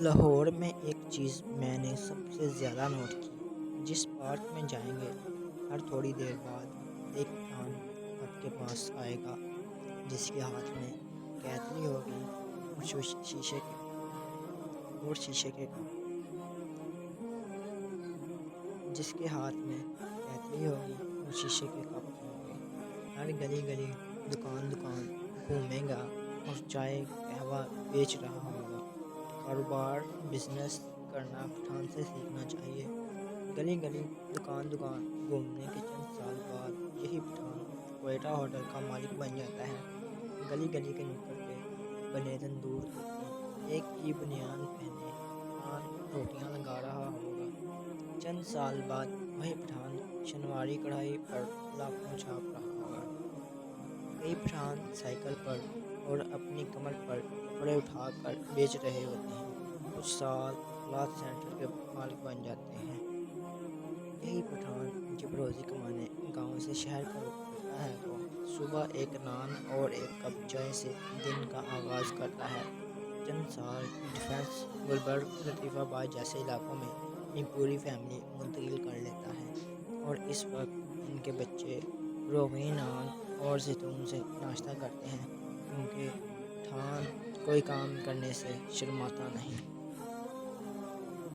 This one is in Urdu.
لاہور میں ایک چیز میں نے سب سے زیادہ نوٹ کی، جس پارک میں جائیں گے ہر تھوڑی دیر بعد ایک پٹھان آپ کے پاس آئے گا جس کے ہاتھ میں کیتلی ہوگی اور شیشے کے کپ جس کے ہاتھ میں کیتلی ہوگی اور شیشے کے کپ ہوں گے۔ ہر گلی گلی دکان دکان گھومے گا اور چائے قہوہ بیچ رہا ہوگا۔ کاروبار بزنس کرنا پٹھان سے سیکھنا چاہیے۔ گلی گلی دکان دکان گھومنے کے چند سال بعد یہی پٹھان کوئٹہ ہوٹل کا مالک بن جاتا ہے۔ گلی گلی کے نکڑ پہ بنے تندور کی ایک ہی بنیان پہنے پٹھان روٹیاں لگا رہا ہوگا۔ چند سال بعد وہی پٹھان شنواری کڑھائی پر لاکھوں چھاپ رہا ہوگا۔ کئی پٹھان سائیکل پر اور اپنی کمر پر کپڑے اٹھا کر بیچ رہے ہوتے ہیں۔ کچھ سال کلاتھ سینٹر کے مالک بن جاتے ہیں۔ یہی پٹھان جب روزی کمانے گاؤں سے شہر کا رخ کرتا ہے تو صبح ایک نان اور ایک کپ چائے سے دن کا آغاز کرتا ہے۔ چند سال ڈیفنس، گلبرگ، لطیف آباد جیسے علاقوں میں اپنی پوری فیملی منتقل کر لیتا ہے اور اس وقت ان کے بچے روغن نان اور زیتون سے ناشتہ کرتے ہیں، کیونکہ پٹھان کوئی کام کرنے سے شرماتا نہیں۔